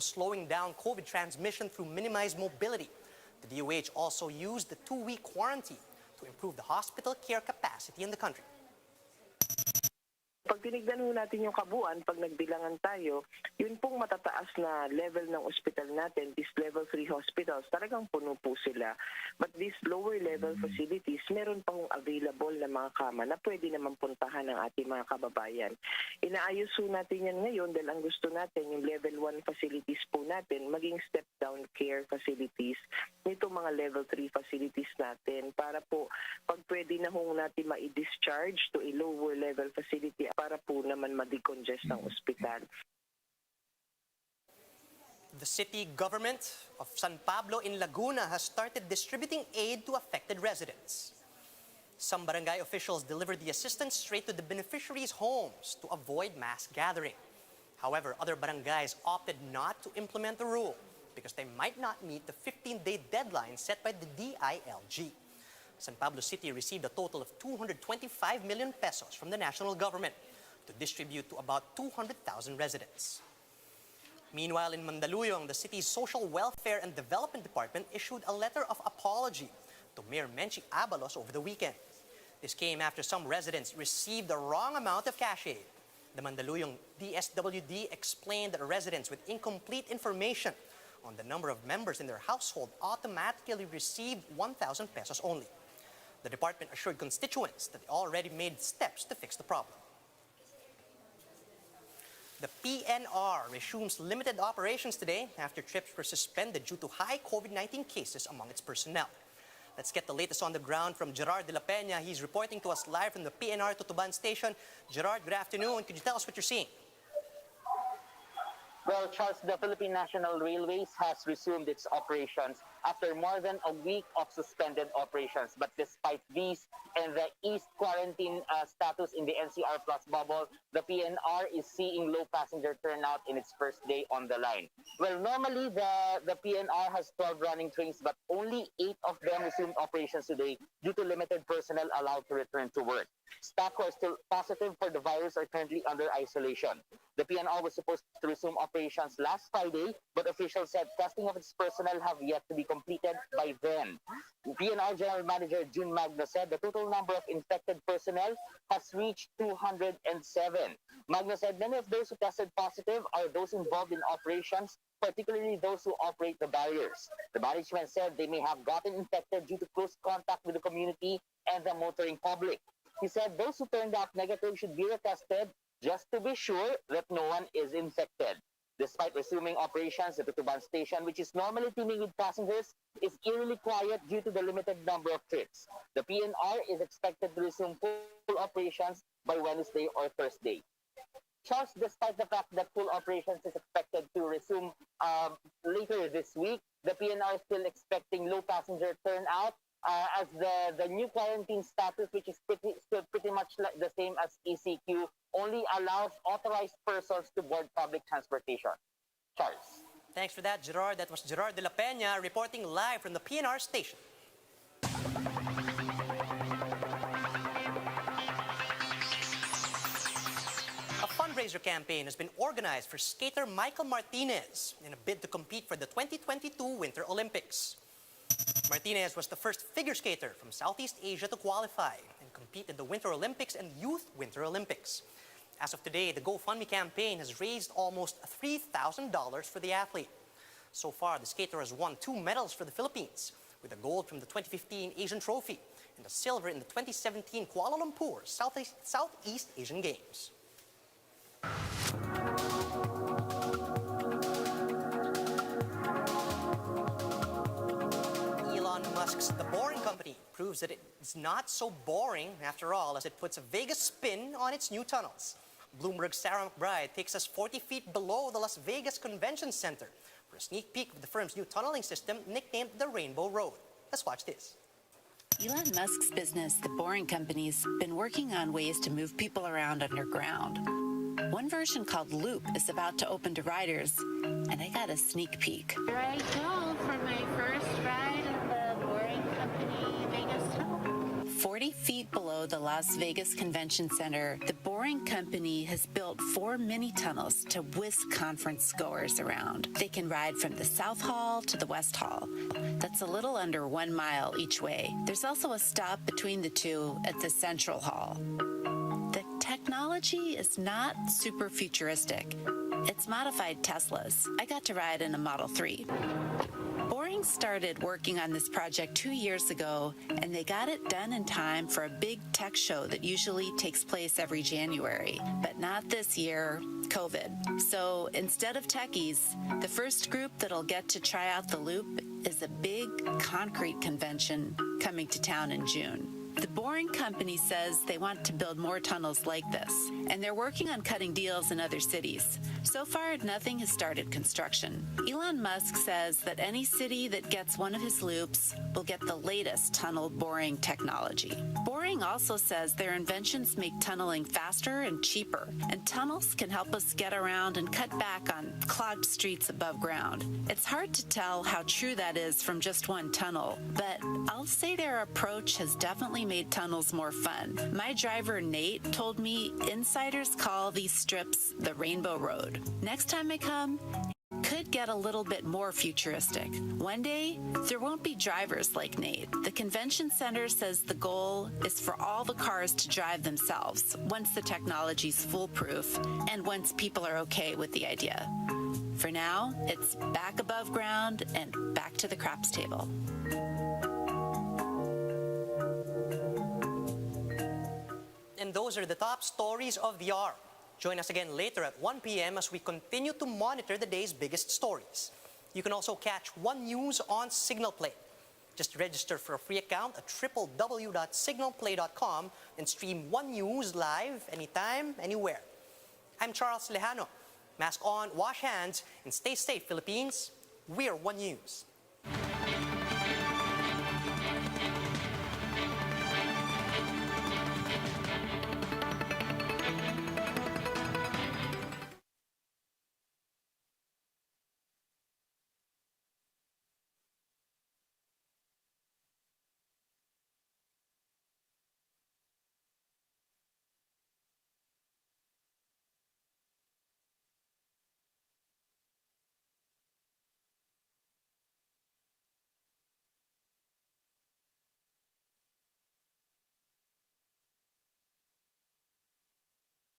slowing down COVID transmission through minimized mobility. The DOH also used the 2-week quarantine to improve the hospital care capacity in the country. Pag tinignan ho natin yung kabuuan, pag nagbilangan tayo, yun pong matataas na level ng ospital natin, these level 3 hospitals, talagang puno po sila. But these lower level facilities, meron pang available na mga kama na pwede naman puntahan ng ating mga kababayan. Inaayos ho natin yan ngayon dahil ang gusto natin, yung level 1 facilities po natin, maging step-down care facilities nito mga level 3 facilities natin para po pag pwede na ho natin ma-discharge to a lower level facility para po naman ma-decongest ang ospital. The city government of San Pablo in Laguna has started distributing aid to affected residents. Some barangay officials delivered the assistance straight to the beneficiaries' homes to avoid mass gathering. However, other barangays opted not to implement the rule because they might not meet the 15-day deadline set by the DILG. San Pablo City received a total of 225 million pesos from the national government to distribute to about 200,000 residents. Meanwhile, in Mandaluyong, the city's Social Welfare and Development Department issued a letter of apology to Mayor Menchie Abalos over the weekend. This came after some residents received the wrong amount of cash aid. The Mandaluyong DSWD explained that residents with incomplete information on the number of members in their household automatically received 1,000 pesos only. The department assured constituents that they already made steps to fix the problem. The PNR resumes limited operations today after trips were suspended due to high COVID-19 cases among its personnel. Let's get the latest on the ground from Gerard de la Peña. He's reporting to us live from the PNR Tutuban station. Gerard, good afternoon. Could you tell us what you're seeing? Well, Charles, the Philippine National Railways has resumed its operations after more than a week of suspended operations. But despite these and the eased quarantine status in the NCR Plus bubble, the PNR is seeing low passenger turnout in its first day on the line. Well, normally the PNR has 12 running trains, but only 8 of them resumed operations today due to limited personnel allowed to return to work. Staff who are still positive for the virus are currently under isolation. The PNR was supposed to resume operations last Friday, but officials said testing of its personnel have yet to be completed by then. PNR General Manager June Magno said the total number of infected personnel has reached 207. Magno said many of those who tested positive are those involved in operations, particularly those who operate the barriers. The management said they may have gotten infected due to close contact with the community and the motoring public. He said those who turned out negative should be retested just to be sure that no one is infected. Despite resuming operations, the Tutuban station, which is normally teeming with passengers, is eerily quiet due to the limited number of trips. The PNR is expected to resume full operations by Wednesday or Thursday. Charles, despite the fact that full operations is expected to resume later this week, the PNR is still expecting low passenger turnout as the new quarantine status, which is still pretty much like the same as ECQ, only allows authorized persons to board public transportation. Charles. Thanks for that, Gerard. That was Gerard de la Peña reporting live from the PNR station. A fundraiser campaign has been organized for skater Michael Martinez in a bid to compete for the 2022 Winter Olympics. Martinez was the first figure skater from Southeast Asia to qualify and compete in the Winter Olympics and Youth Winter Olympics. As of today, the GoFundMe campaign has raised almost $3,000 for the athlete. So far, the skater has won 2 medals for the Philippines, with a gold from the 2015 Asian Trophy and a silver in the 2017 Kuala Lumpur Southeast Asian Games. Elon Musk's The Boring Company proves that it's not so boring after all, as it puts a Vegas spin on its new tunnels. Bloomberg's Sarah McBride takes us 40 feet below the Las Vegas Convention Center for a sneak peek of the firm's new tunneling system nicknamed the Rainbow Road. Let's watch this. Elon Musk's business, The Boring Company's been working on ways to move people around underground. One version called Loop is about to open to riders, and I got a sneak peek. Here I go for my first ride in the Boring Company Vegas tunnel. 40 feet below the Las Vegas Convention Center, the Boring Company has built 4 mini tunnels to whisk conference goers around. They can ride from the South Hall to the West Hall. That's a little under 1 mile each way. There's also a stop between the two at the Central Hall. The technology is not super futuristic. It's modified Teslas. I got to ride in a Model 3. Boring started working on this project 2 years ago, and they got it done in time for a big tech show that usually takes place every January. But not this year, COVID. So instead of techies, the first group that'll get to try out the loop is a big concrete convention coming to town in June. The Boring Company says they want to build more tunnels like this, and they're working on cutting deals in other cities. So far, nothing has started construction. Elon Musk says that any city that gets one of his loops will get the latest tunnel boring technology. Boring also says their inventions make tunneling faster and cheaper, and tunnels can help us get around and cut back on clogged streets above ground. It's hard to tell how true that is from just one tunnel, but I'll say their approach has definitely made tunnels more fun. My driver, Nate, told me insiders call these strips the Rainbow Road. Next time I come, it could get a little bit more futuristic. One day, there won't be drivers like Nate. The convention center says the goal is for all the cars to drive themselves once the technology's foolproof and once people are okay with the idea. For now, it's back above ground and back to the craps table. And those are the top stories of the hour. Join us again later at 1 p.m. as we continue to monitor the day's biggest stories. You can also catch One News on Signal Play. Just register for a free account at www.signalplay.com and stream One News live anytime, anywhere. I'm Charles Lejano. Mask on, wash hands, and stay safe, Philippines. We're One News.